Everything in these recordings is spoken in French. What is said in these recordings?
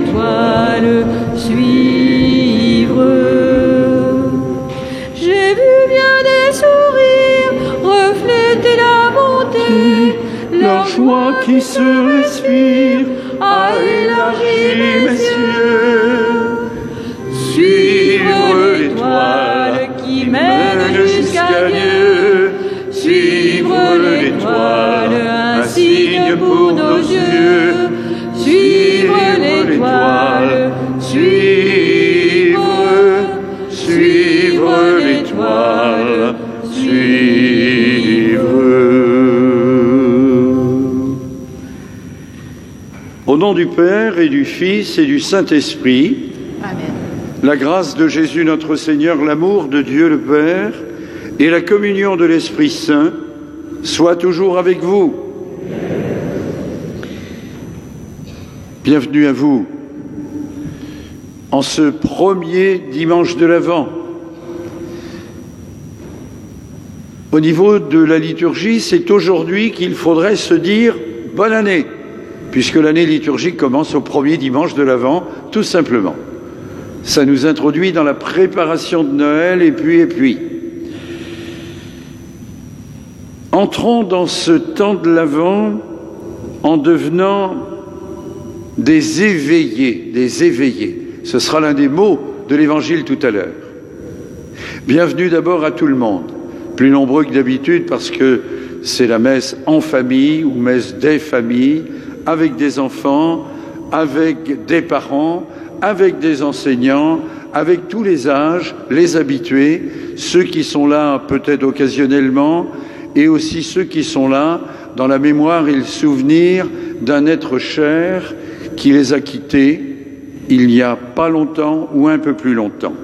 l'étoile suivre. J'ai vu bien des sourires refléter la bonté, leur joie qui se respire a élargi mes cieux. Suivre l'étoile qui mène jusqu'à Dieu, suivre l'étoile, un signe pour nos yeux. Suivre l'étoile, suivre l'étoile, suivre. Au nom du Père et du Fils et du Saint-Esprit, Amen. la grâce de Jésus notre Seigneur, l'amour de Dieu le Père et la communion de l'Esprit Saint soient toujours avec vous. Bienvenue à vous en ce premier dimanche de l'Avent. Au niveau de la liturgie, c'est aujourd'hui qu'il faudrait se dire « bonne année », puisque l'année liturgique commence au premier dimanche de l'Avent, tout simplement. Ça nous introduit dans la préparation de Noël, et puis. Entrons dans ce temps de l'Avent en devenant des éveillés. Ce sera l'un des mots de l'Évangile tout à l'heure. Bienvenue d'abord à tout le monde, plus nombreux que d'habitude parce que c'est la messe en famille ou messe des familles, avec des enfants, avec des parents, avec des enseignants, avec tous les âges, les habitués, ceux qui sont là peut-être occasionnellement, et aussi ceux qui sont là dans la mémoire et le souvenir d'un être cher qui les a quittés il n'y a pas longtemps ou un peu plus longtemps.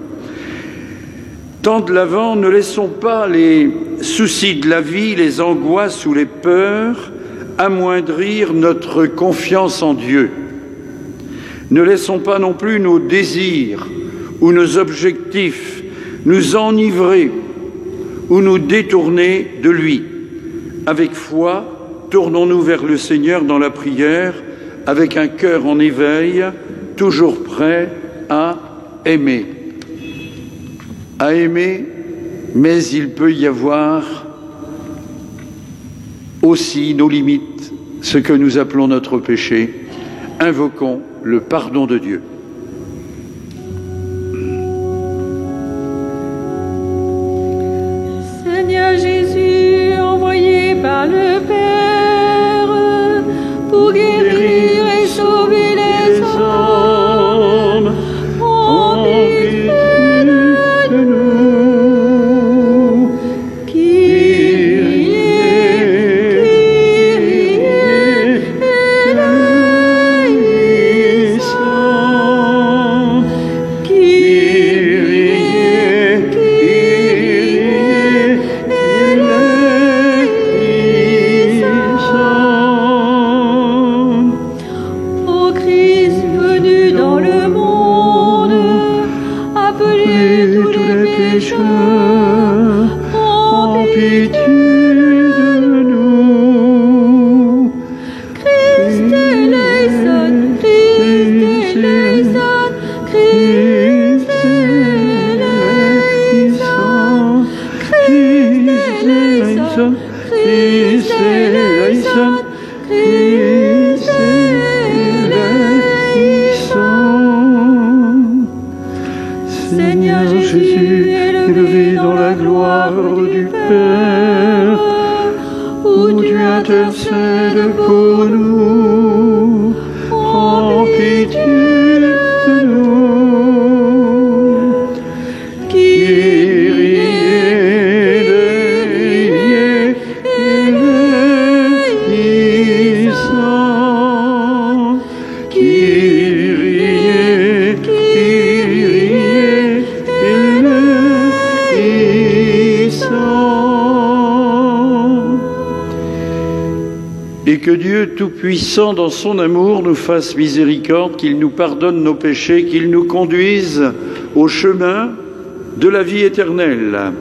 Temps de l'Avent, ne laissons pas les soucis de la vie, les angoisses ou les peurs amoindrir notre confiance en Dieu. Ne laissons pas non plus nos désirs ou nos objectifs nous enivrer ou nous détourner de lui. Avec foi, tournons-nous vers le Seigneur dans la prière, avec un cœur en éveil, toujours prêt à aimer. À aimer, mais il peut y avoir aussi nos limites, ce que nous appelons notre péché. Invoquons le pardon de Dieu. Seigneur Jésus, envoyé par le Père pour guérir et sauver les hommes, en pitié de nous. Kyrie, Kyrie, eleison. Kyrie, Ô Christ venu dans le monde, appelez tous les pécheurs, en pitié de nous. Christ eleison, Christ eleison, Christ eleison, Christ eleison, Christ eleison, Christ eleison. Seigneur Jésus, élevé dans la gloire du Père, où tu intercèdes pour nous, prends pitié de nous. Kyrie eleison. Kyrie eleison. Et que Dieu Tout-Puissant, dans son amour, nous fasse miséricorde, qu'il nous pardonne nos péchés, qu'il nous conduise au chemin de la vie éternelle.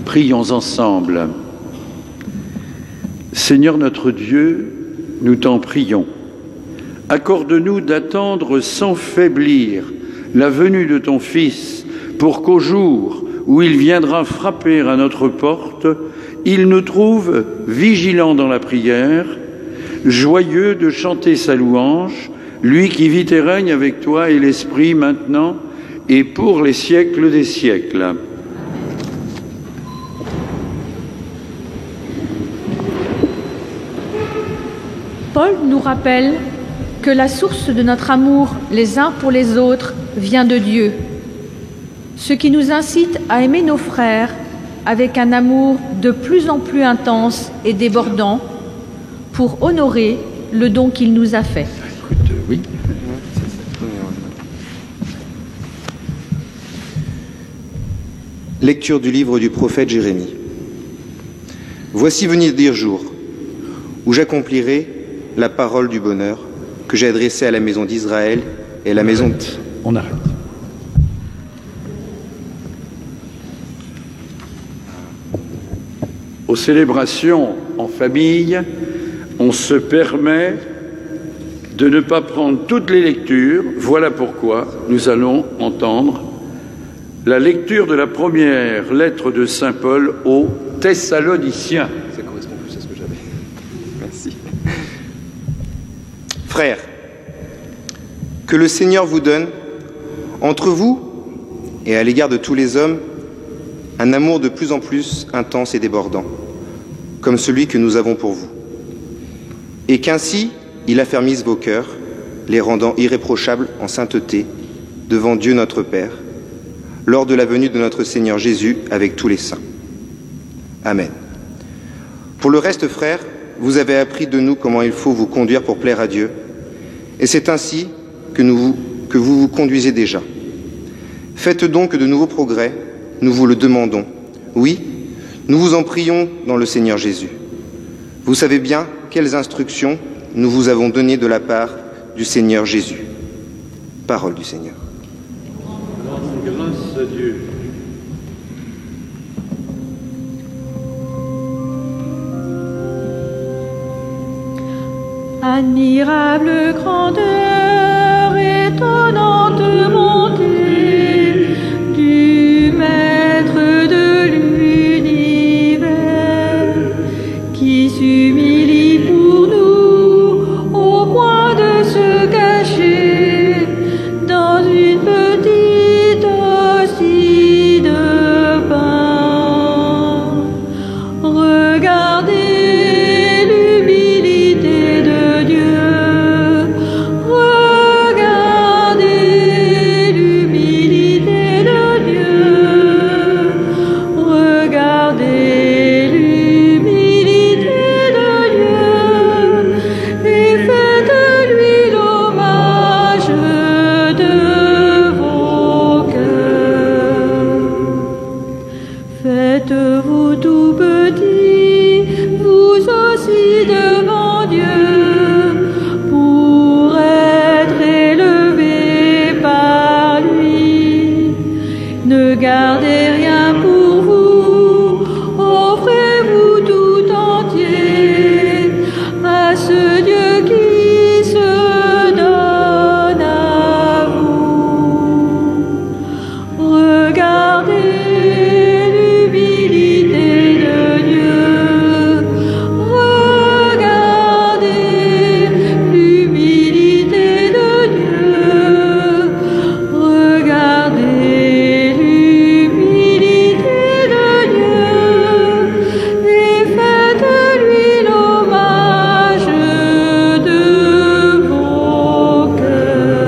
Prions ensemble. Seigneur notre Dieu, nous t'en prions. accorde-nous d'attendre sans faiblir la venue de ton Fils, pour qu'au jour où il viendra frapper à notre porte, il nous trouve vigilants dans la prière, joyeux de chanter sa louange, lui qui vit et règne avec toi et l'Esprit maintenant et pour les siècles des siècles. Paul nous rappelle que la source de notre amour les uns pour les autres vient de Dieu, ce qui nous incite à aimer nos frères avec un amour de plus en plus intense et débordant pour honorer le don qu'il nous a fait. Écoute, oui. Lecture du livre du prophète Jérémie. Voici venir dire jour, où j'accomplirai la parole du bonheur que j'ai adressée à la maison d'Israël et à la maison... On arrête. Aux célébrations en famille, on se permet de ne pas prendre toutes les lectures. Voilà pourquoi nous allons entendre la lecture de la première lettre de saint Paul aux Thessaloniciens. Ça correspond plus à ce que j'avais. Merci. Frères, que le Seigneur vous donne, entre vous et à l'égard de tous les hommes, un amour de plus en plus intense et débordant, comme celui que nous avons pour vous. Et qu'ainsi, il affermisse vos cœurs, les rendant irréprochables en sainteté devant Dieu notre Père, lors de la venue de notre Seigneur Jésus avec tous les saints. Amen. Pour le reste, frères, vous avez appris de nous comment il faut vous conduire pour plaire à Dieu, et c'est ainsi que vous vous conduisez déjà. Faites donc de nouveaux progrès, nous vous le demandons. Oui, nous vous en prions dans le Seigneur Jésus. Vous savez bien quelles instructions nous vous avons données de la part du Seigneur Jésus. Parole du Seigneur. Grâce à Dieu. Admirable grandeur, étonnante bonté du Maître de l'univers, qui s'humilie pour nous au point de se cacher dans une petite hostie de pain. Regardez l'humilité de Dieu, regardez l'humilité de Dieu, regardez l'humilité de Dieu, et faites-lui l'hommage de vos cœurs. Faites-vous tout petit, vous aussi devant Dieu, pour être élevé par lui. Ne gardez rien pour vous, offrez-vous tout entier à ce Dieu qui se donne à vous. Regardez l'humilité de Dieu, regardez l'humilité de Dieu, regardez l'humilité de Dieu, et faites-lui l'hommage de vos cœurs.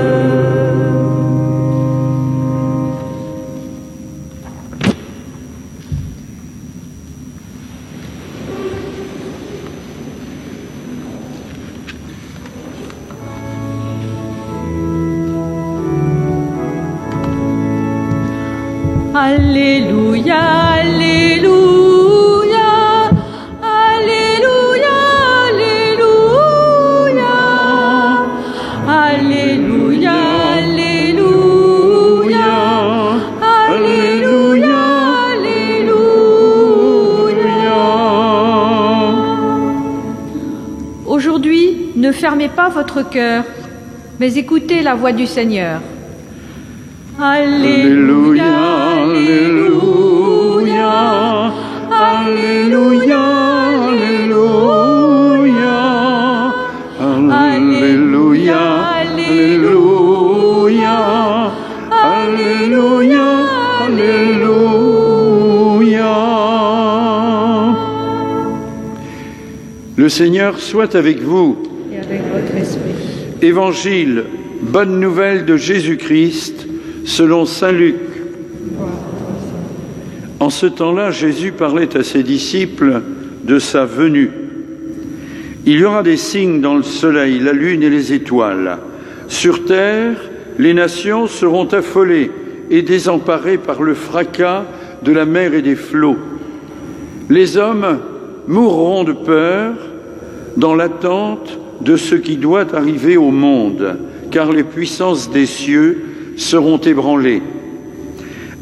Alléluia, Alléluia, Alléluia, Alléluia, Alléluia, Alléluia, Alléluia, Alléluia. Aujourd'hui, ne fermez pas votre cœur mais écoutez la voix du Seigneur. Alléluia, Alléluia, Alléluia, Alléluia, Alléluia, Alléluia, Alléluia, Alléluia. Le Seigneur soit avec vous. Et avec votre esprit. Évangile, bonne nouvelle de Jésus-Christ, selon saint Luc. En ce temps-là, Jésus parlait à ses disciples de sa venue. Il y aura des signes dans le soleil, la lune et les étoiles. Sur terre, les nations seront affolées et désemparées par le fracas de la mer et des flots. Les hommes mourront de peur dans l'attente de ce qui doit arriver au monde, car les puissances des cieux seront ébranlées.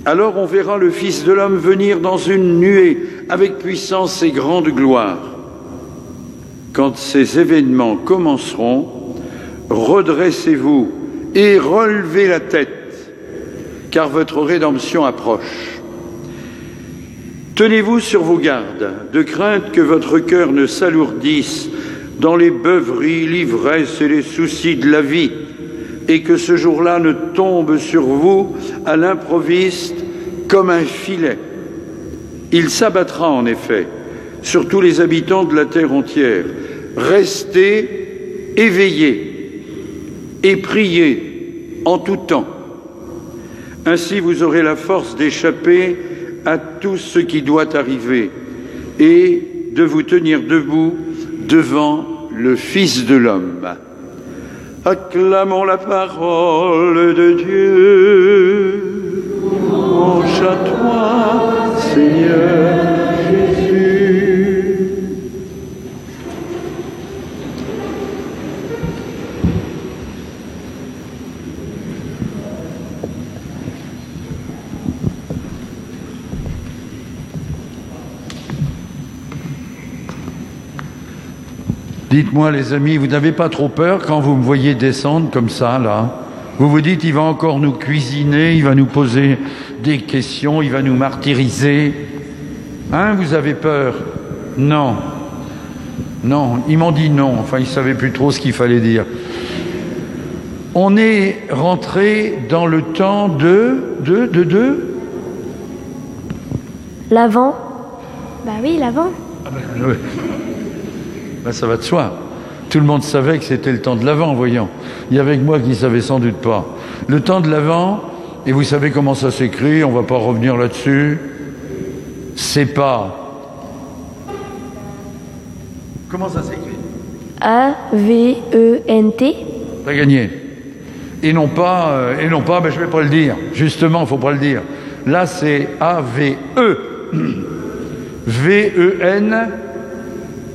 Alors on verra le Fils de l'homme venir dans une nuée avec puissance et grande gloire. Quand ces événements commenceront, redressez-vous et relevez la tête, car votre rédemption approche. Tenez-vous sur vos gardes, de crainte que votre cœur ne s'alourdisse dans les beuveries, l'ivresse et les soucis de la vie, et que ce jour-là ne tombe sur vous à l'improviste comme un filet. Il s'abattra en effet sur tous les habitants de la terre entière. Restez éveillés et priez en tout temps. Ainsi vous aurez la force d'échapper à tout ce qui doit arriver et de vous tenir debout devant le Fils de l'homme. Acclamons la parole de Dieu. Louange à toi, Seigneur Jésus. Dites-moi les amis, vous n'avez pas trop peur quand vous me voyez descendre comme ça, là? Vous vous dites, il va encore nous cuisiner, il va nous poser des questions, il va nous martyriser. Hein, vous avez peur? Non. Non, ils m'ont dit non, enfin ils ne savaient plus trop ce qu'il fallait dire. On est rentré dans le temps de L'Avent. Bah oui, l'Avent. Oui. Ben, ça va de soi. Tout le monde savait que c'était le temps de l'Avent, voyons. Il y avait que moi qui ne savais sans doute pas. Le temps de l'Avent, et vous savez comment ça s'écrit, on ne va pas revenir là-dessus. C'est pas. Comment ça s'écrit? A-V-E-N-T. T'as gagné. Et non pas, ben, je ne vais pas le dire. Justement, il ne faut pas le dire. Là, c'est A-V-E. V-E-N,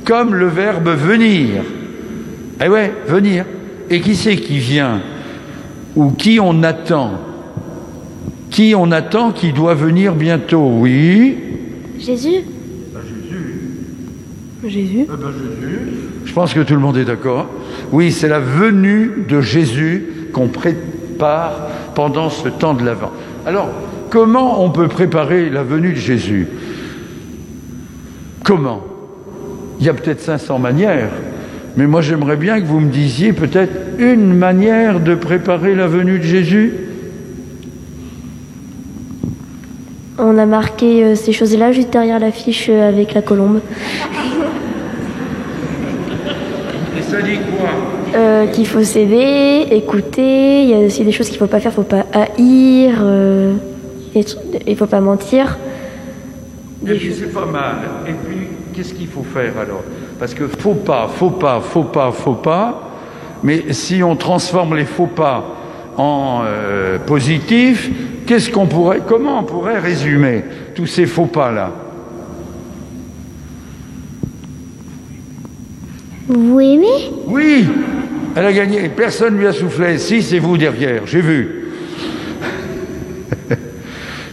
comme le verbe venir. Eh ouais, venir. Et qui c'est qui vient? Ou qui on attend? Qui on attend qui doit venir bientôt? Oui. Jésus. Ben, Jésus. Jésus. Eh ben, Jésus. Je pense que tout le monde est d'accord. Oui, c'est la venue de Jésus qu'on prépare pendant ce temps de l'Avent. Alors, comment on peut préparer la venue de Jésus? Comment? Il y a peut-être 500 manières, mais moi j'aimerais bien que vous me disiez peut-être une manière de préparer la venue de Jésus. On a marqué ces choses-là juste derrière l'affiche avec la colombe. Et ça dit quoi? Qu'il faut s'aider, écouter, il y a aussi des choses qu'il ne faut pas faire, il ne faut pas haïr, il ne faut pas mentir. Et puis c'est pas mal. Et puis, qu'est-ce qu'il faut faire alors? Parce que faut pas. Mais si on transforme les faux pas en positifs, comment on pourrait résumer tous ces faux pas là? Vous aimez? Oui, elle a gagné. Personne ne lui a soufflé. Si, c'est vous derrière. J'ai vu.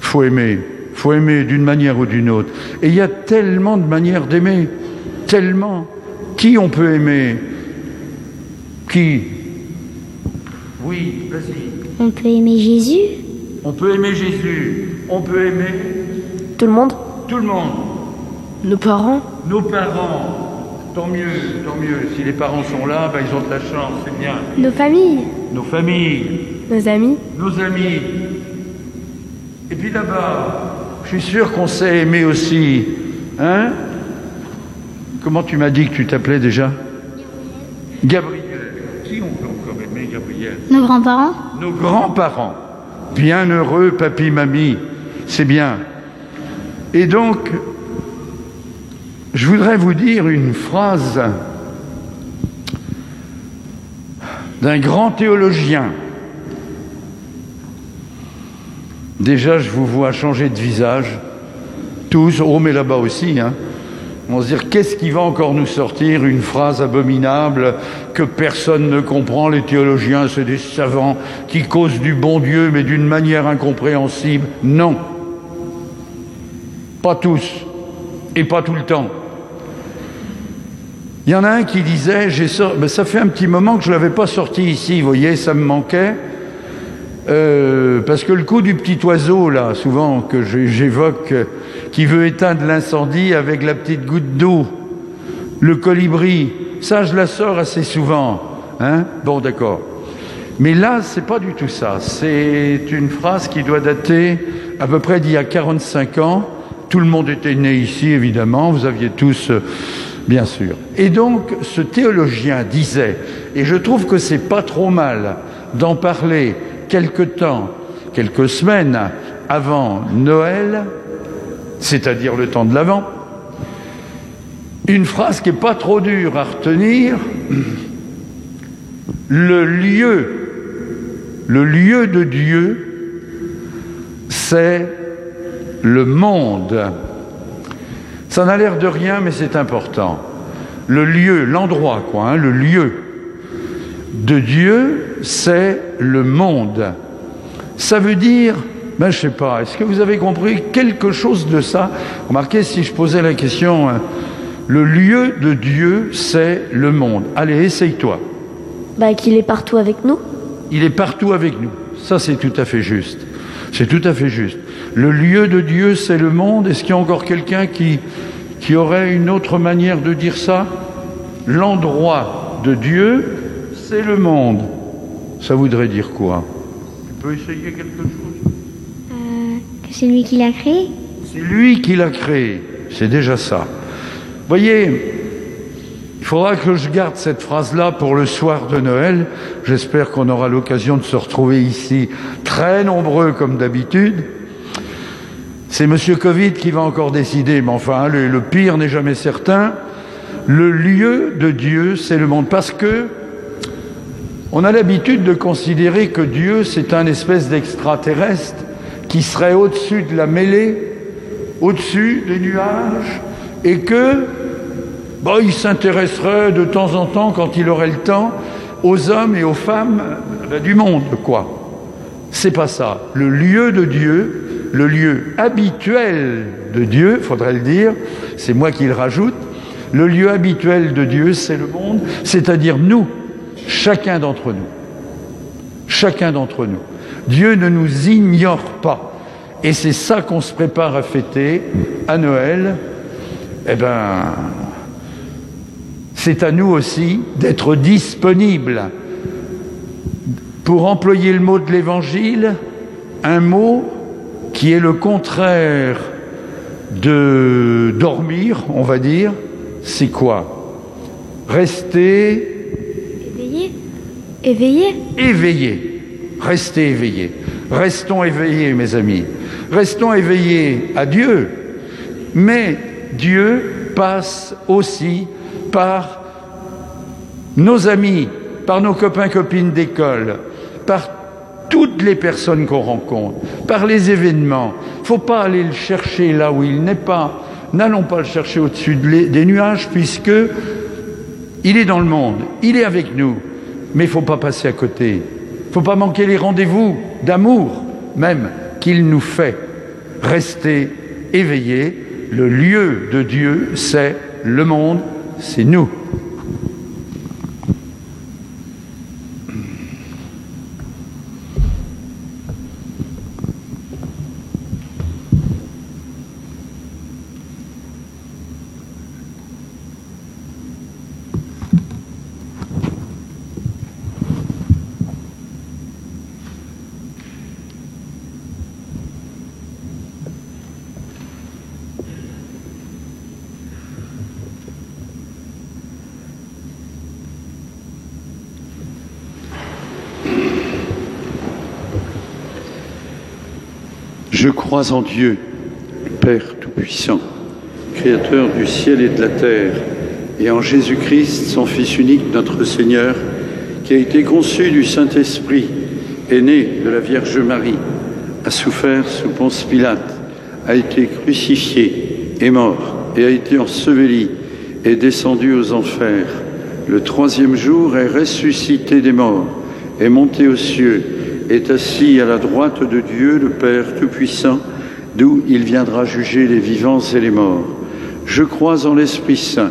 Faut aimer. Faut aimer d'une manière ou d'une autre. Et il y a tellement de manières d'aimer. Tellement. Qui on peut aimer? Qui? Oui, vas-y. On peut aimer Jésus? On peut aimer Jésus. On peut aimer Tout le monde? tout le monde. Nos parents? Nos parents. Tant mieux, tant mieux. Si les parents sont là, ben, ils ont de la chance, c'est bien. Nos familles? Nos familles, Nos amis? nos amis. Et puis là-bas, je suis sûr qu'on sait aimer aussi. Hein? Comment tu m'as dit que tu t'appelais déjà? Gabriel. Qui on peut encore aimer, Gabriel? Nos grands-parents? Nos grands-parents. Bienheureux papy, mamie. C'est bien. Et donc, je voudrais vous dire une phrase d'un grand théologien. Déjà, je vous vois changer de visage. Tous, oh mais là-bas aussi, hein. On va se dire, qu'est-ce qui va encore nous sortir? Une phrase abominable que personne ne comprend. Les théologiens, c'est des savants qui causent du bon Dieu, mais d'une manière incompréhensible. Non. Pas tous. Et pas tout le temps. Il y en a un qui disait, ben ça fait un petit moment que je ne l'avais pas sorti ici, vous voyez, ça me manquait. Parce que le coup du petit oiseau, là, souvent, que j'évoque, qui veut éteindre l'incendie avec la petite goutte d'eau, le colibri, ça, je la sors assez souvent. Hein? Bon, d'accord. Mais là, c'est pas du tout ça. C'est une phrase qui doit dater à peu près d'il y a 45 ans. Tout le monde était né ici, évidemment. Vous aviez tous... bien sûr. Et donc, ce théologien disait, et je trouve que c'est pas trop mal d'en parler quelques semaines avant Noël, c'est-à-dire le temps de l'Avent, une phrase qui n'est pas trop dure à retenir, le lieu de Dieu, c'est le monde. Ça n'a l'air de rien, mais c'est important. Le lieu, l'endroit, quoi, hein, le lieu de Dieu, c'est le monde. Ça veut dire, ben je sais pas, est-ce que vous avez compris quelque chose de ça? Remarquez, si je posais la question, le lieu de Dieu, c'est le monde. Allez, essaye-toi. Bah, qu'il est partout avec nous. Il est partout avec nous. Ça, c'est tout à fait juste. C'est tout à fait juste. Le lieu de Dieu, c'est le monde. Est-ce qu'il y a encore quelqu'un qui aurait une autre manière de dire ça? L'endroit de Dieu, c'est le monde. Ça voudrait dire quoi? Tu peux essayer quelque chose? Que c'est lui qui l'a créé? C'est lui qui l'a créé. C'est déjà ça. Voyez, il faudra que je garde cette phrase-là pour le soir de Noël. J'espère qu'on aura l'occasion de se retrouver ici, très nombreux comme d'habitude. C'est M. Covid qui va encore décider, mais enfin, le pire n'est jamais certain. Le lieu de Dieu, c'est le monde. Parce que on a l'habitude de considérer que Dieu, c'est un espèce d'extraterrestre qui serait au-dessus de la mêlée, au-dessus des nuages, et que il s'intéresserait de temps en temps, quand il aurait le temps, aux hommes et aux femmes du monde, quoi. C'est pas ça. Le lieu de Dieu, le lieu habituel de Dieu, faudrait le dire, c'est moi qui le rajoute, le lieu habituel de Dieu, c'est le monde, c'est-à-dire nous, chacun d'entre nous. Chacun d'entre nous. Dieu ne nous ignore pas. Et c'est ça qu'on se prépare à fêter à Noël. Eh bien, c'est à nous aussi d'être disponibles. Pour employer le mot de l'Évangile, un mot qui est le contraire de dormir, on va dire, c'est quoi? Rester... Éveillé. Éveillé. Restez éveillés. Restons éveillés, mes amis. Restons éveillés à Dieu. Mais Dieu passe aussi par nos amis, par nos copains, copines d'école, par toutes les personnes qu'on rencontre, par les événements. Il ne faut pas aller le chercher là où il n'est pas. N'allons pas le chercher au-dessus des nuages, puisque il est dans le monde, il est avec nous. Mais il ne faut pas passer à côté. Il ne faut pas manquer les rendez-vous d'amour, même, qu'il nous fait. Rester éveillés. Le lieu de Dieu, c'est le monde, c'est nous. Je crois en Dieu, Père Tout-Puissant, Créateur du ciel et de la terre, et en Jésus-Christ, son Fils unique, notre Seigneur, qui a été conçu du Saint-Esprit, est né de la Vierge Marie, a souffert sous Ponce Pilate, a été crucifié, est mort et a été enseveli, est descendu aux enfers. Le troisième jour est ressuscité des morts, est monté aux cieux, est assis à la droite de Dieu, le Père Tout-Puissant, d'où il viendra juger les vivants et les morts. Je crois en l'Esprit Saint,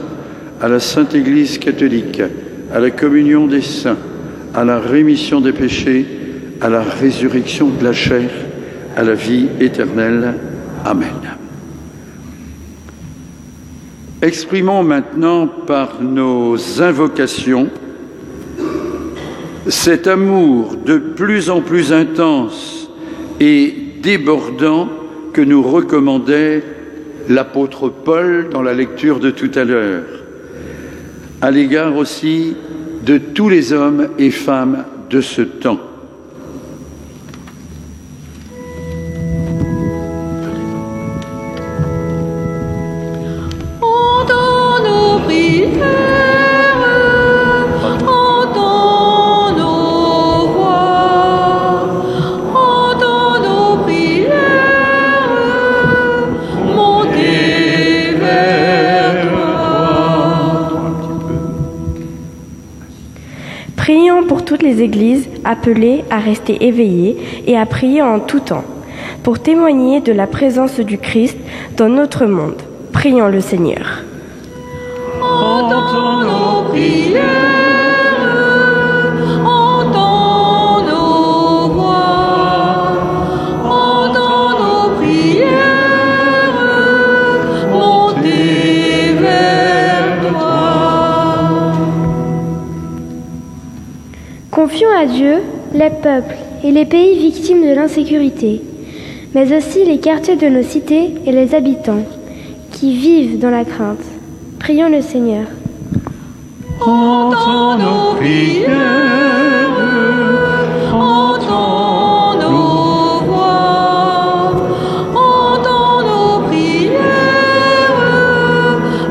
à la Sainte Église catholique, à la communion des saints, à la rémission des péchés, à la résurrection de la chair, à la vie éternelle. Amen. Exprimons maintenant par nos invocations cet amour de plus en plus intense et débordant que nous recommandait l'apôtre Paul dans la lecture de tout à l'heure, à l'égard aussi de tous les hommes et femmes de ce temps. Prions pour toutes les églises appelées à rester éveillées et à prier en tout temps, pour témoigner de la présence du Christ dans notre monde. Prions le Seigneur. Entends nos prières, entends nos voix, entends nos prières, montez vers toi. Confions à Dieu les peuples et les pays victimes de l'insécurité, mais aussi les quartiers de nos cités et les habitants qui vivent dans la crainte. Prions le Seigneur. Entends nos prières, entends nos voix, entends nos prières,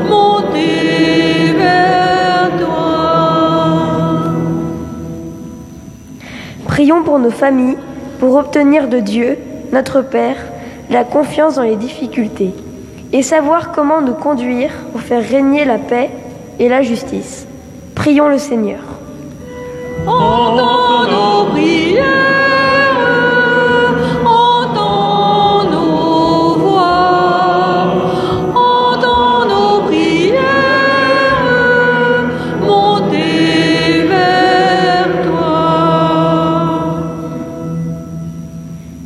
montez vers toi. Prions pour nos familles, pour obtenir de Dieu, notre Père, la confiance dans les difficultés et savoir comment nous conduire pour faire régner la paix et la justice. Prions le Seigneur. Entends nos prières, entends nos voix, entends nos prières, montez vers toi.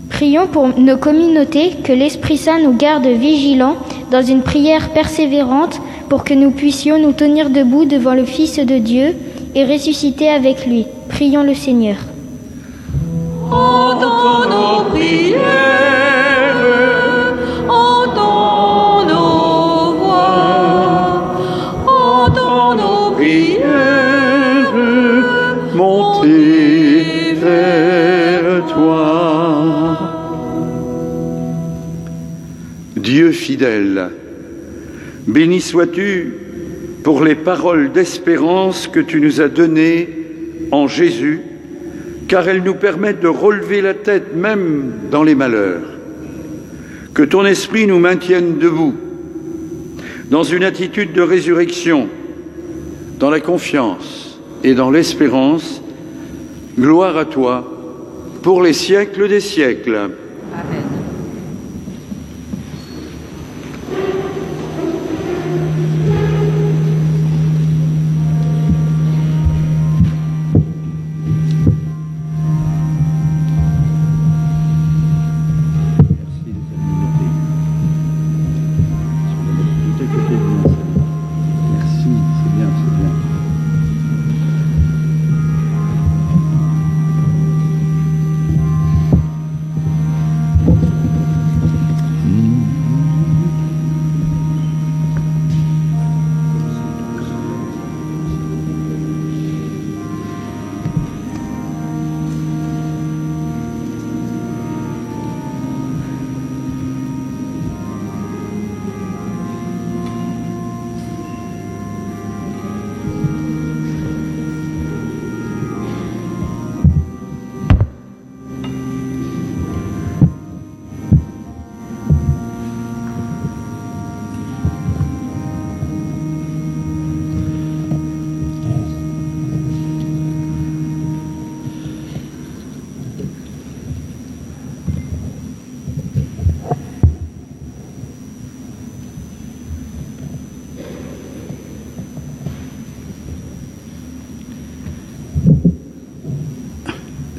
Prions pour nos communautés, que l'Esprit Saint nous garde vigilants dans une prière persévérante pour que nous puissions nous tenir debout devant le Fils de Dieu et ressusciter avec lui. Prions le Seigneur. Entends nos prières, entends nos voix, entends nos prières, montez vers toi. Dieu fidèle, béni sois-tu pour les paroles d'espérance que tu nous as données en Jésus, car elles nous permettent de relever la tête même dans les malheurs. Que ton esprit nous maintienne debout, dans une attitude de résurrection, dans la confiance et dans l'espérance. Gloire à toi, pour les siècles des siècles. Amen.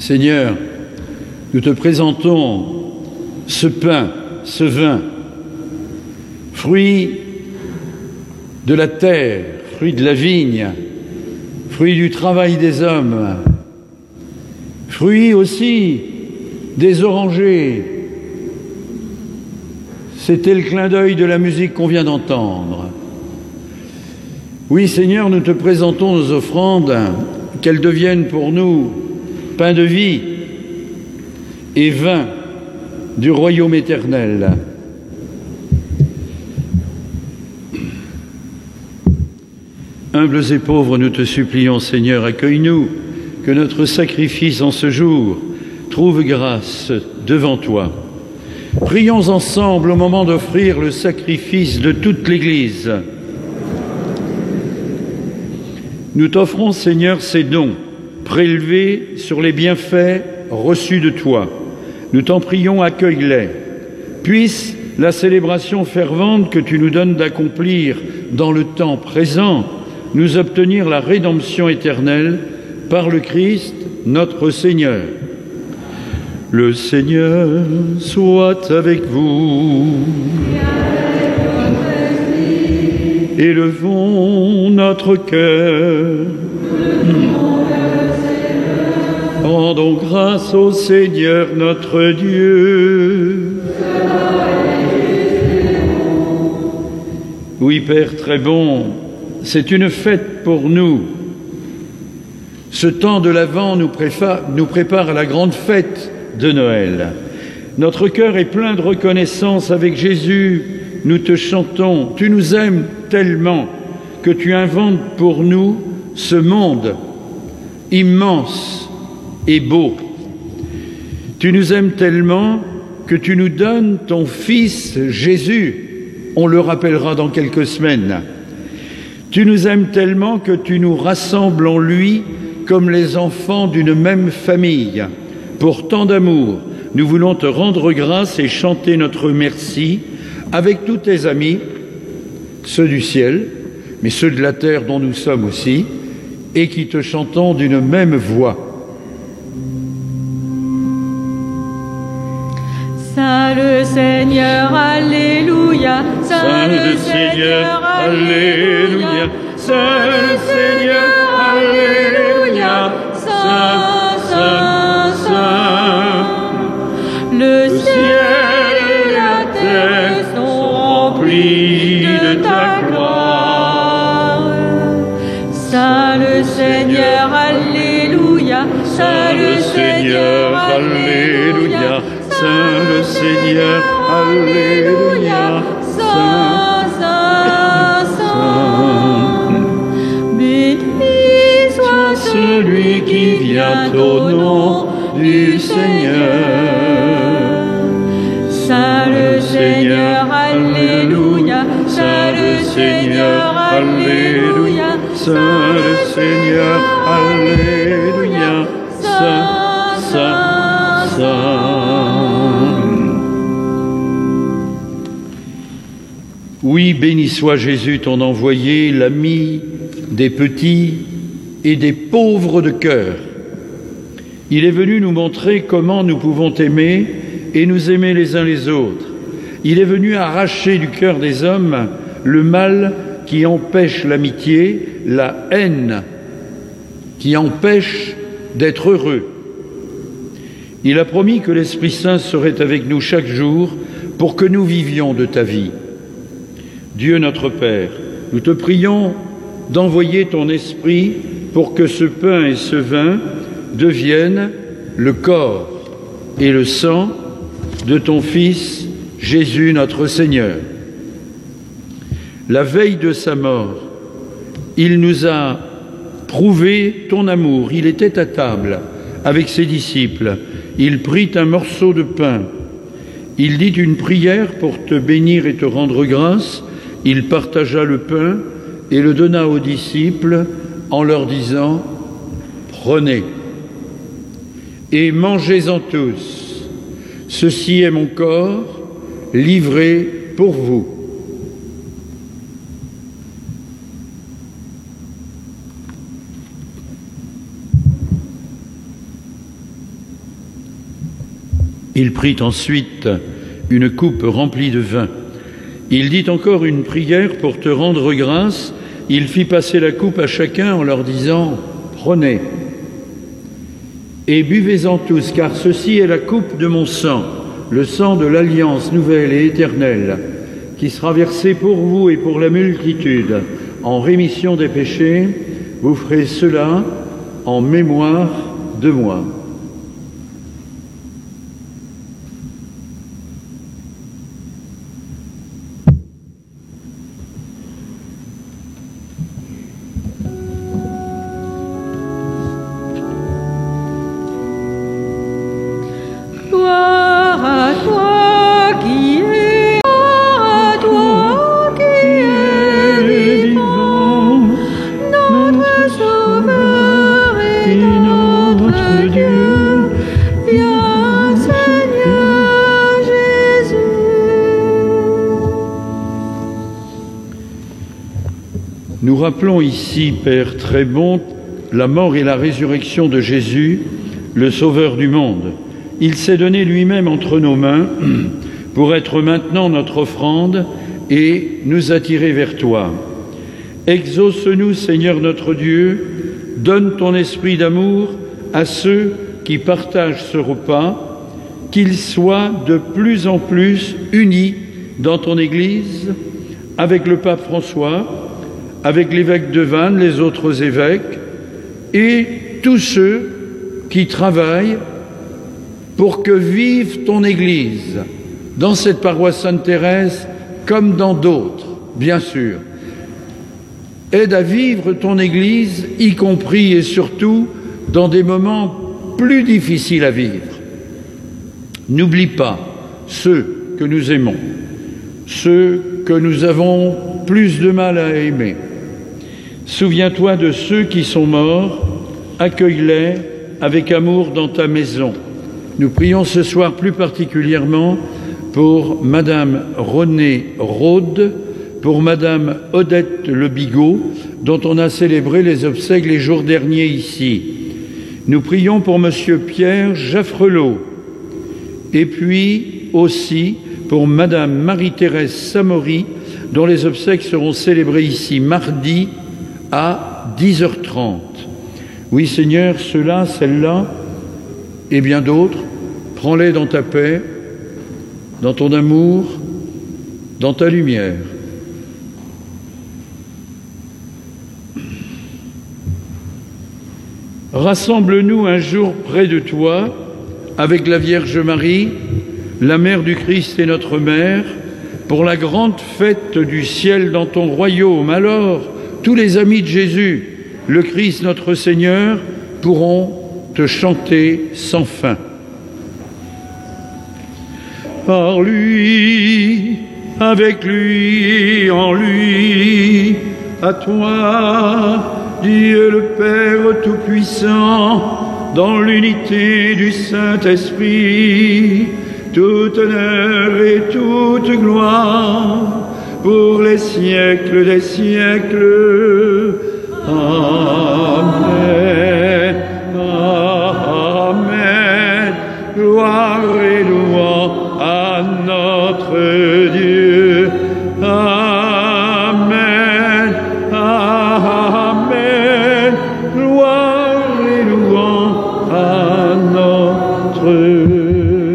Seigneur, nous te présentons ce pain, ce vin, fruit de la terre, fruit de la vigne, fruit du travail des hommes, fruit aussi des orangers. C'était le clin d'œil de la musique qu'on vient d'entendre. Oui, Seigneur, nous te présentons nos offrandes, qu'elles deviennent pour nous pain de vie et vin du royaume éternel. Humbles et pauvres, nous te supplions, Seigneur, accueille-nous, que notre sacrifice en ce jour trouve grâce devant toi. Prions ensemble au moment d'offrir le sacrifice de toute l'Église. Nous t'offrons, Seigneur, ces dons, prélevés sur les bienfaits reçus de toi. Nous t'en prions, accueille-les. Puisse la célébration fervente que tu nous donnes d'accomplir dans le temps présent nous obtenir la rédemption éternelle par le Christ, notre Seigneur. Le Seigneur soit avec vous. Élevons notre cœur. Rendons grâce au Seigneur notre Dieu. Oui, Père très bon, c'est une fête pour nous. Ce temps de l'Avent nous prépare à la grande fête de Noël. Notre cœur est plein de reconnaissance avec Jésus. Nous te chantons. Tu nous aimes tellement que tu inventes pour nous ce monde immense et beau. Tu nous aimes tellement que tu nous donnes ton Fils Jésus. On le rappellera dans quelques semaines. Tu nous aimes tellement que tu nous rassembles en lui comme les enfants d'une même famille. Pour tant d'amour, nous voulons te rendre grâce et chanter notre merci avec tous tes amis, ceux du ciel, mais ceux de la terre dont nous sommes aussi, et qui te chantons d'une même voix. Saint le Seigneur, Alléluia. Saint le Seigneur, Alléluia. Saint le Seigneur, Alléluia. Saint, Saint, Saint. Le ciel et la terre sont remplis de ta gloire. Saint le Seigneur, Alléluia. Saint le Seigneur, Alléluia. Saint le Seigneur, Alléluia. Saint, Saint, Saint. Béni soit celui qui vient au nom du Seigneur. Saint le Seigneur, Alléluia. Saint le Seigneur, Alléluia. Saint le Seigneur, Alléluia. Saint, Saint, Saint. Oui, béni soit Jésus, ton envoyé, l'ami des petits et des pauvres de cœur. Il est venu nous montrer comment nous pouvons aimer et nous aimer les uns les autres. Il est venu arracher du cœur des hommes le mal qui empêche l'amitié, la haine qui empêche d'être heureux. Il a promis que l'Esprit Saint serait avec nous chaque jour pour que nous vivions de ta vie. Dieu notre Père, nous te prions d'envoyer ton Esprit pour que ce pain et ce vin deviennent le corps et le sang de ton Fils Jésus notre Seigneur. La veille de sa mort, il nous a prouvé ton amour. Il était à table avec ses disciples. Il prit un morceau de pain. Il dit une prière pour te bénir et te rendre grâce. Il partagea le pain et le donna aux disciples en leur disant « Prenez et mangez-en tous. Ceci est mon corps livré pour vous. » Il prit ensuite une coupe remplie de vin. Il dit encore une prière pour te rendre grâce. Il fit passer la coupe à chacun en leur disant « Prenez et buvez-en tous, car ceci est la coupe de mon sang, le sang de l'alliance nouvelle et éternelle, qui sera versé pour vous et pour la multitude en rémission des péchés. Vous ferez cela en mémoire de moi. » Nous rappelons ici, Père très bon, la mort et la résurrection de Jésus, le Sauveur du monde. Il s'est donné lui-même entre nos mains pour être maintenant notre offrande et nous attirer vers toi. Exauce-nous, Seigneur notre Dieu, donne ton esprit d'amour à ceux qui partagent ce repas, qu'ils soient de plus en plus unis dans ton Église, avec le pape François, avec l'évêque de Vannes, les autres évêques, et tous ceux qui travaillent pour que vive ton Église, dans cette paroisse Sainte-Thérèse comme dans d'autres, bien sûr. Aide à vivre ton Église, y compris et surtout dans des moments plus difficiles à vivre. N'oublie pas ceux que nous aimons, ceux que nous avons plus de mal à aimer. Souviens-toi de ceux qui sont morts, accueille-les avec amour dans ta maison. Nous prions ce soir plus particulièrement pour Madame Renée Rode, pour Madame Odette Le Bigot, dont on a célébré les obsèques les jours derniers ici. Nous prions pour Monsieur Pierre Jaffrelot, et puis aussi pour Madame Marie-Thérèse Samori, dont les obsèques seront célébrées ici mardi à 10h30. Oui, Seigneur, ceux-là, celles-là, et bien d'autres, prends-les dans ta paix, dans ton amour, dans ta lumière. Rassemble-nous un jour près de toi, avec la Vierge Marie, la Mère du Christ et notre Mère, pour la grande fête du ciel dans ton royaume. Alors, tous les amis de Jésus, le Christ notre Seigneur, pourront te chanter sans fin. Par lui, avec lui, en lui, à toi, Dieu le Père Tout-Puissant, dans l'unité du Saint-Esprit, tout honneur et toute gloire, pour les siècles des siècles. Amen. Amen. Gloire et louange à notre Dieu. Amen. Amen. Gloire et louange à notre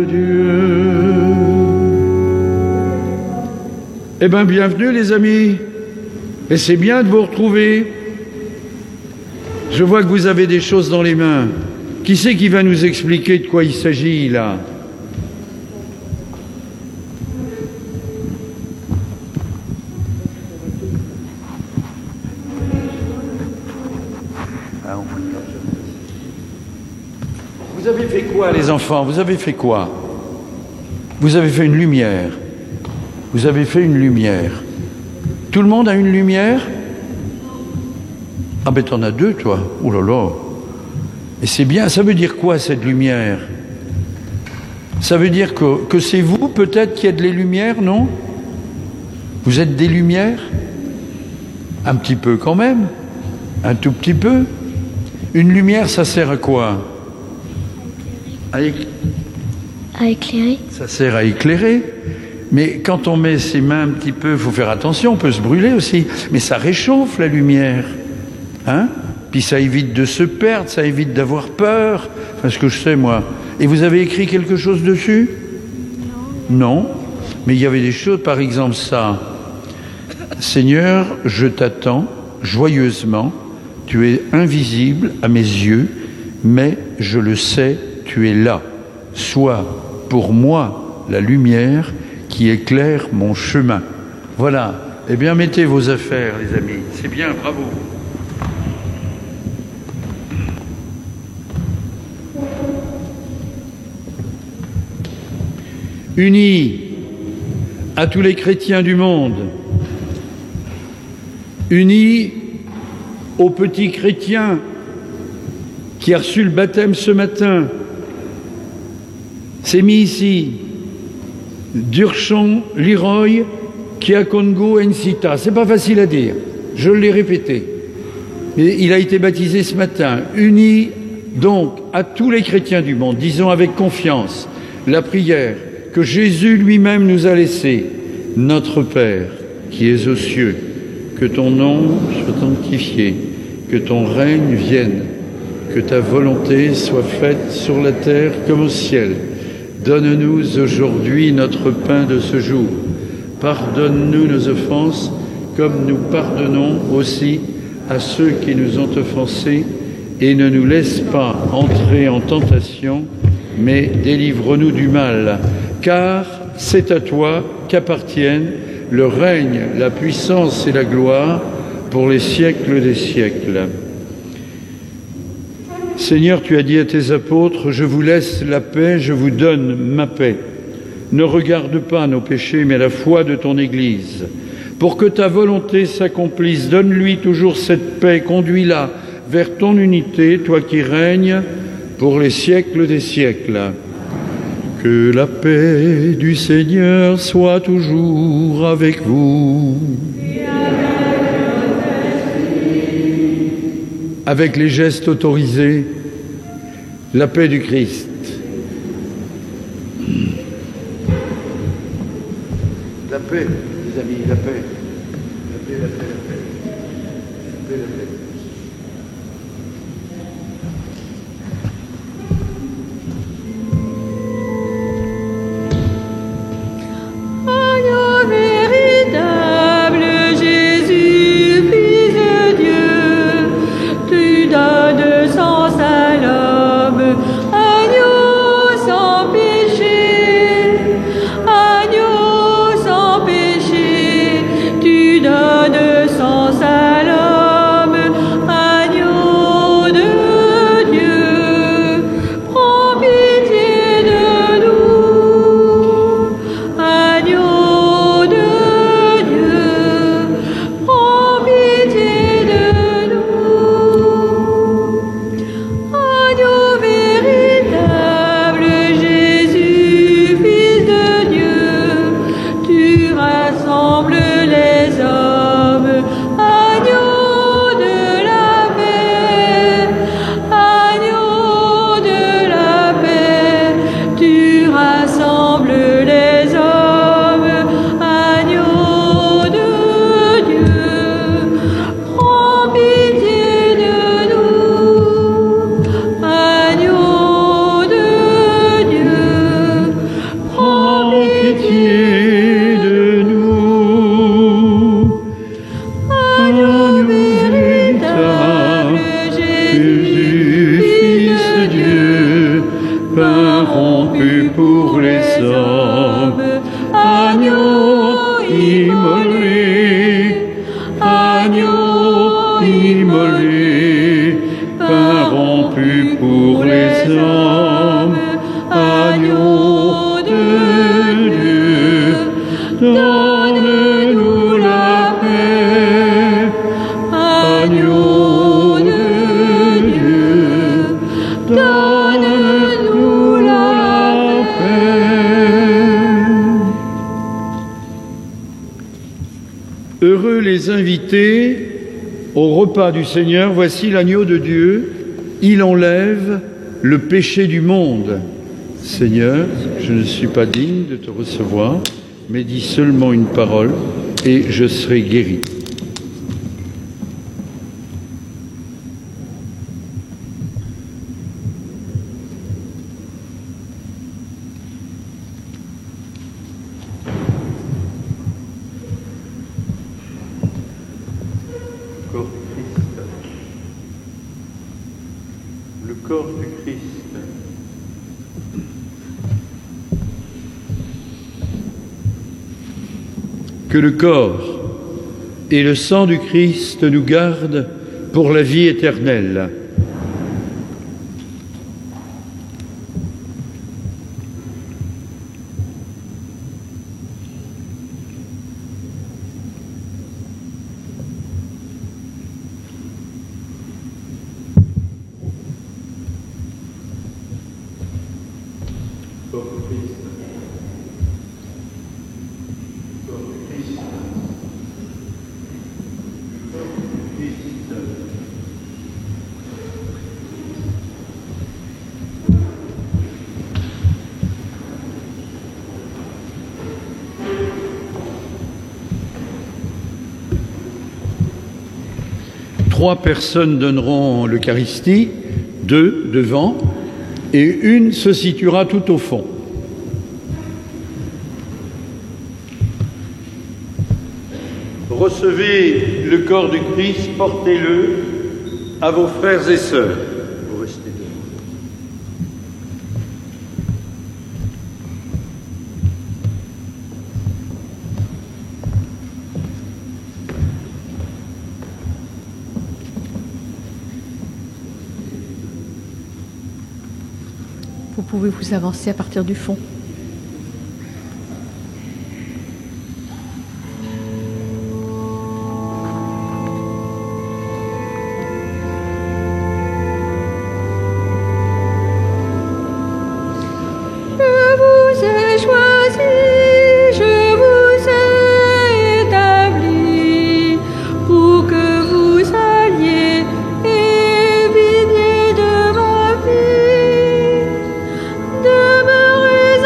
Dieu. Eh bien, bienvenue les amis. Et c'est bien de vous retrouver. Je vois que vous avez des choses dans les mains. Qui c'est qui va nous expliquer de quoi il s'agit là? Vous avez fait quoi les enfants? Vous avez fait quoi? Vous avez fait une lumière. Vous avez fait une lumière. Tout le monde a une lumière? Ah ben t'en as deux toi. Oh là là. Et c'est bien, ça veut dire quoi cette lumière? Ça veut dire que c'est vous peut-être qui êtes les lumières, non? Vous êtes des lumières? Un petit peu quand même. Un tout petit peu. Une lumière, ça sert à quoi? À éclairer. Ça sert à éclairer. Mais quand on met ses mains un petit peu, il faut faire attention, on peut se brûler aussi. Mais ça réchauffe la lumière. Hein? Puis ça évite de se perdre, ça évite d'avoir peur. Enfin, ce que je sais, moi. Et vous avez écrit quelque chose dessus? Non. Mais il y avait des choses, par exemple ça. Seigneur, je t'attends joyeusement. Tu es invisible à mes yeux, mais je le sais, tu es là. Sois pour moi la lumière qui éclaire mon chemin. Voilà. Eh bien, mettez vos affaires, les amis. C'est bien, bravo. Unis à tous les chrétiens du monde, unis au petit chrétien qui a reçu le baptême ce matin, c'est mis ici, Durchamp Leroy Kiakongo Ensita. C'est pas facile à dire, je l'ai répété. Mais il a été baptisé ce matin. Unis donc à tous les chrétiens du monde, disons avec confiance la prière que Jésus lui-même nous a laissée. Notre Père qui es aux cieux, que ton nom soit sanctifié, que ton règne vienne, que ta volonté soit faite sur la terre comme au ciel. Donne-nous aujourd'hui notre pain de ce jour. Pardonne-nous nos offenses, comme nous pardonnons aussi à ceux qui nous ont offensés, et ne nous laisse pas entrer en tentation, mais délivre-nous du mal. Car c'est à toi qu'appartiennent le règne, la puissance et la gloire pour les siècles des siècles. Seigneur, tu as dit à tes apôtres, je vous laisse la paix, je vous donne ma paix. Ne regarde pas nos péchés, mais la foi de ton Église. Pour que ta volonté s'accomplisse, donne-lui toujours cette paix, conduis-la vers ton unité, toi qui règnes pour les siècles des siècles. Que la paix du Seigneur soit toujours avec vous. Avec les gestes autorisés, la paix du Christ. La paix, les amis, la paix. La paix, la paix, la paix. La paix, la paix. Heureux les invités au repas du Seigneur, voici l'agneau de Dieu, il enlève le péché du monde. Seigneur, je ne suis pas digne de te recevoir, mais dis seulement une parole et je serai guéri. Le corps du Christ. Que le corps et le sang du Christ nous gardent pour la vie éternelle. Trois personnes donneront l'Eucharistie, 2 devant, et une se situera tout au fond. Recevez le corps du Christ, portez-le à vos frères et sœurs. Vous restez debout. Vous pouvez vous avancer à partir du fond. Demeurez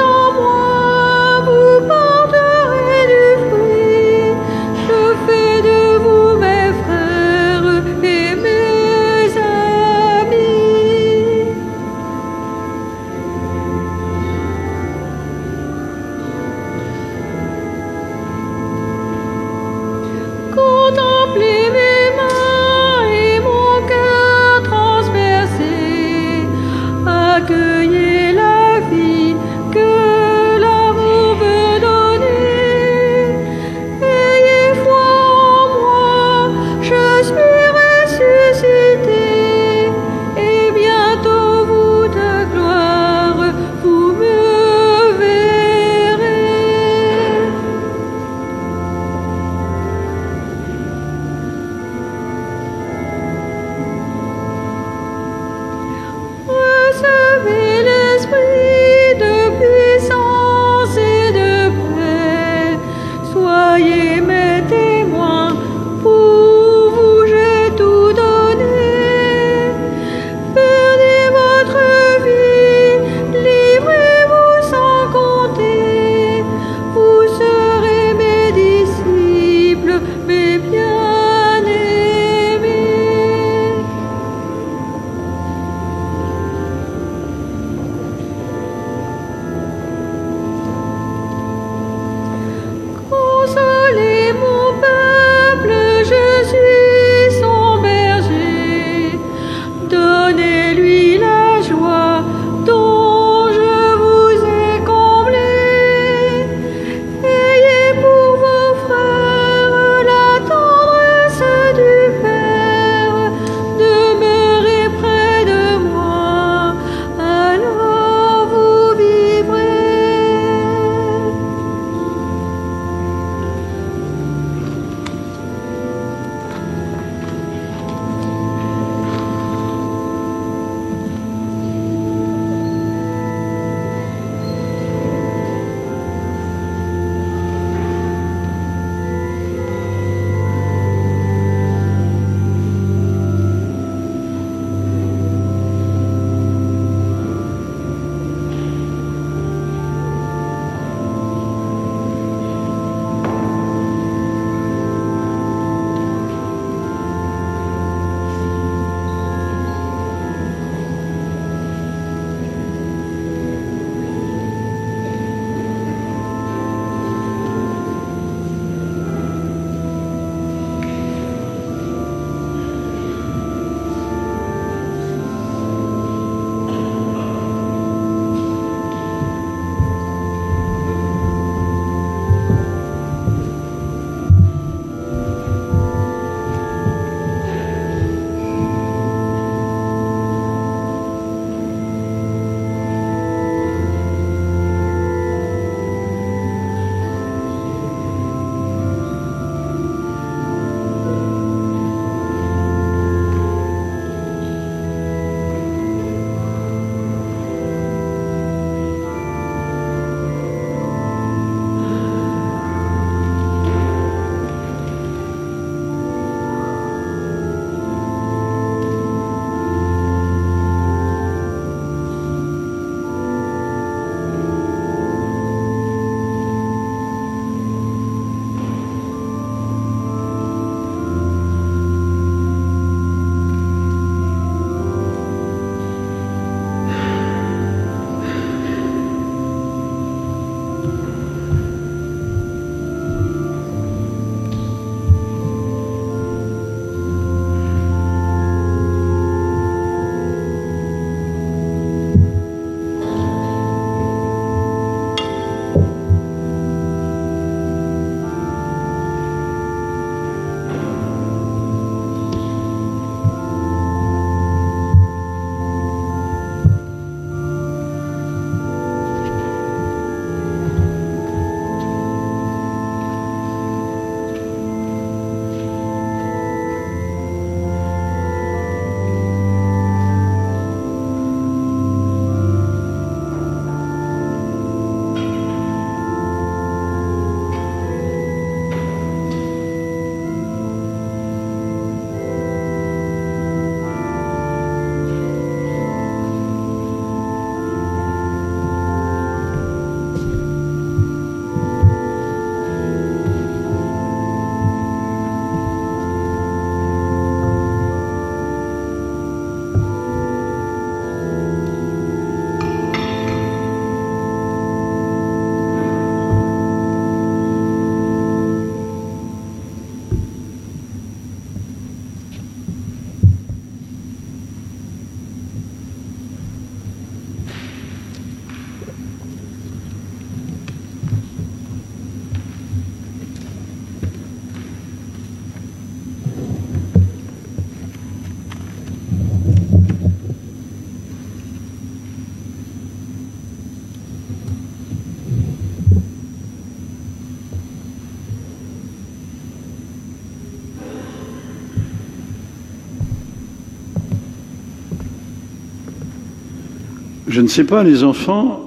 Je ne sais pas, les enfants,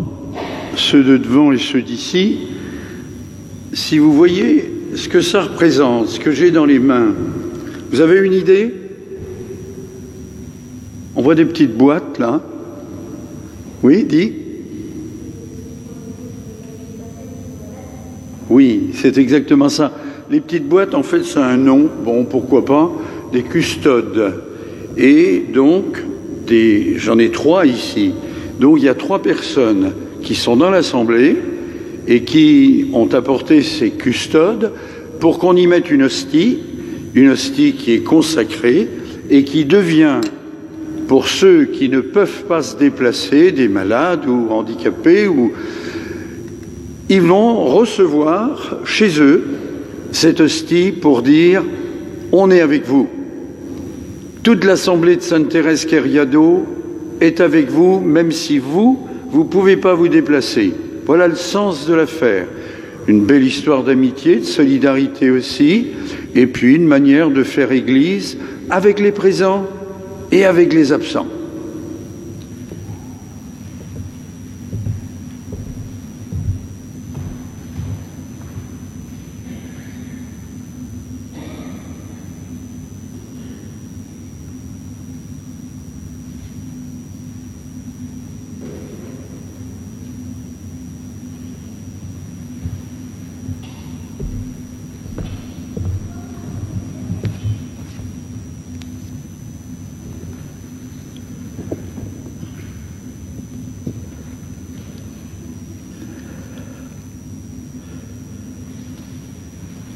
ceux de devant et ceux d'ici, si vous voyez ce que ça représente, ce que j'ai dans les mains. Vous avez une idée? On voit des petites boîtes, là. Oui, dis. Oui, c'est exactement ça. Les petites boîtes, en fait, ça a un nom. Bon, pourquoi pas? Des custodes. Et donc, j'en ai 3 ici. Donc, il y a 3 personnes qui sont dans l'Assemblée et qui ont apporté ces custodes pour qu'on y mette une hostie qui est consacrée et qui devient, pour ceux qui ne peuvent pas se déplacer, des malades ou handicapés, ils vont recevoir chez eux cette hostie pour dire « on est avec vous ». Toute l'Assemblée de Sainte-Thérèse Queriado est avec vous, même si vous ne pouvez pas vous déplacer. Voilà le sens de l'affaire. Une belle histoire d'amitié, de solidarité aussi, et puis une manière de faire Église avec les présents et avec les absents.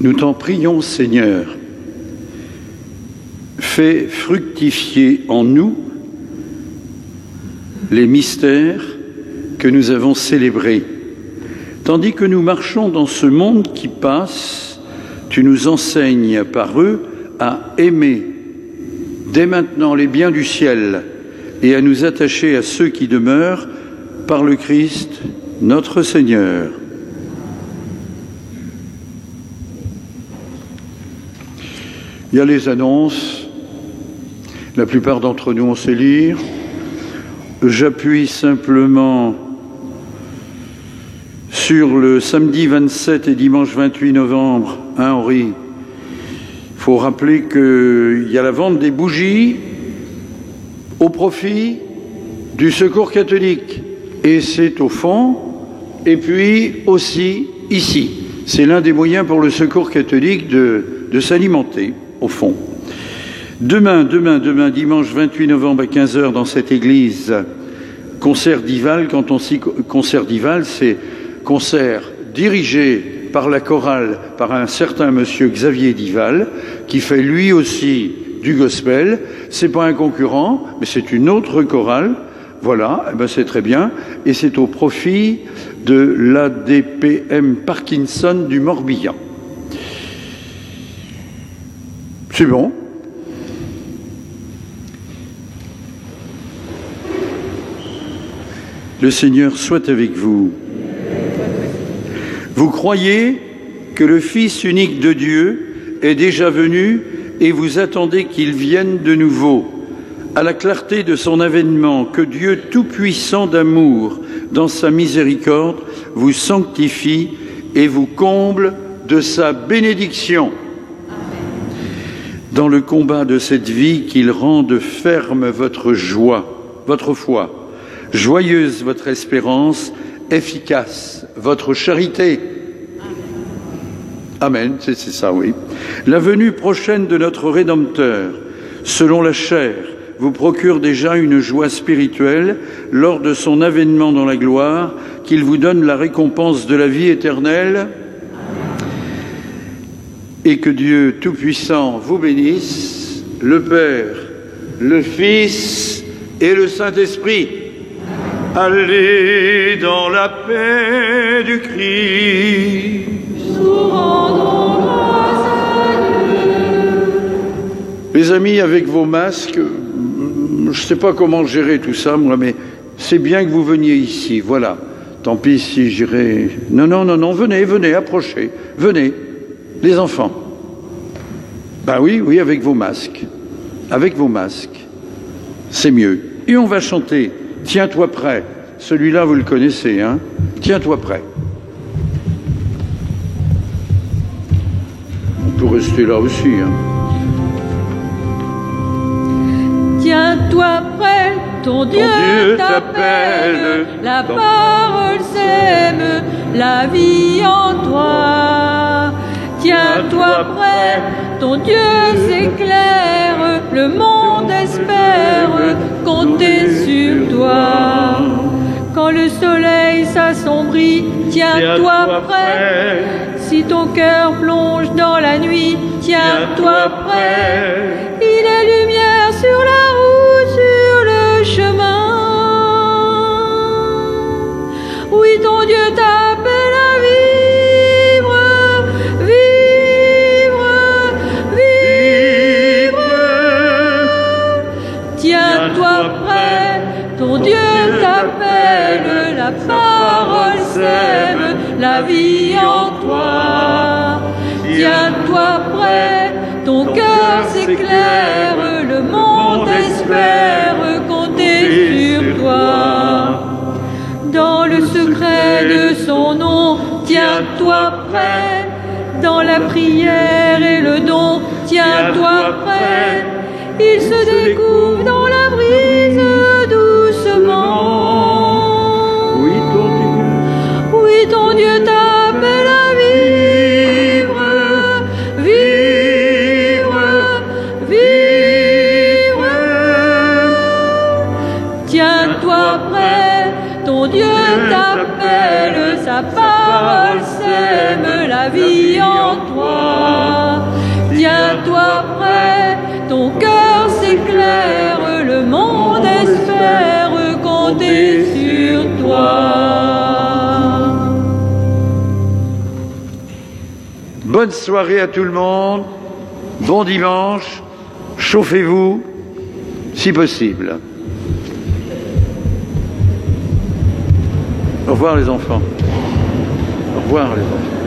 Nous t'en prions, Seigneur, fais fructifier en nous les mystères que nous avons célébrés. Tandis que nous marchons dans ce monde qui passe, tu nous enseignes par eux à aimer dès maintenant les biens du ciel et à nous attacher à ceux qui demeurent par le Christ, notre Seigneur. Il y a les annonces, la plupart d'entre nous on sait lire. J'appuie simplement sur le samedi 27 et dimanche 28 novembre, hein Henri? Il faut rappeler qu'il y a la vente des bougies au profit du Secours catholique. Et c'est au fond, et puis aussi ici. C'est l'un des moyens pour le Secours catholique de s'alimenter. Au fond. Demain, dimanche 28 novembre à 15h dans cette église, concert d'Ival. Quand on dit concert d'Ival, c'est concert dirigé par la chorale, par un certain monsieur Xavier d'Ival, qui fait lui aussi du gospel. C'est pas un concurrent, mais c'est une autre chorale. Voilà, eh ben c'est très bien. Et c'est au profit de l'ADPM Parkinson du Morbihan. C'est bon. Le Seigneur soit avec vous. Vous croyez que le Fils unique de Dieu est déjà venu et vous attendez qu'il vienne de nouveau. À la clarté de son avènement, que Dieu tout-puissant d'amour, dans sa miséricorde, vous sanctifie et vous comble de sa bénédiction. Dans le combat de cette vie, qu'il rende ferme votre joie, votre foi, joyeuse votre espérance, efficace votre charité. Amen, c'est ça, oui. La venue prochaine de notre Rédempteur, selon la chair, vous procure déjà une joie spirituelle lors de son avènement dans la gloire, qu'il vous donne la récompense de la vie éternelle. Et que Dieu Tout-Puissant vous bénisse, le Père, le Fils et le Saint-Esprit. Allez dans la paix du Christ. Nous rendons grâce à Dieu. Les amis, avec vos masques, je ne sais pas comment gérer tout ça, moi, mais c'est bien que vous veniez ici, voilà. tant pis si j'irai... Non, non, non, non, venez, approchez, venez, les enfants. Ben oui, avec vos masques. Avec vos masques. C'est mieux. Et on va chanter « Tiens-toi prêt ». Celui-là, vous le connaissez, hein ? « Tiens-toi prêt ». On peut rester là aussi, hein. Tiens-toi prêt, ton Dieu t'appelle, la parole sème la vie en toi. Tiens-toi prêt, ton Dieu s'éclaire, le monde espère compter sur toi. Quand le soleil s'assombrit, tiens-toi prêt. Si ton cœur plonge dans la nuit, tiens-toi prêt. Il est lumière sur la route, sur le chemin. Oui, ton Dieu t'appelle à vivre, vivre, vivre. Tiens-toi prêt, ton Dieu t'appelle, la parole sème la vie en toi. Tiens-toi prêt, ton cœur s'éclaire, le monde espère compter sur toi. Dans le secret de son nom, tiens-toi prêt. Dans la prière et le don, tiens-toi prêt. Il se découvre dans la brise doucement. Oui, ton Dieu t'appelle à vivre, vivre, vivre. Tiens-toi prêt, ton Dieu t'appelle, sa parole sème la vie en toi. Tiens-toi prêt, ton cœur s'éclaire, le monde espère compter sur toi. Bonne soirée à tout le monde, bon dimanche, chauffez-vous si possible. Au revoir les enfants. Au revoir les enfants.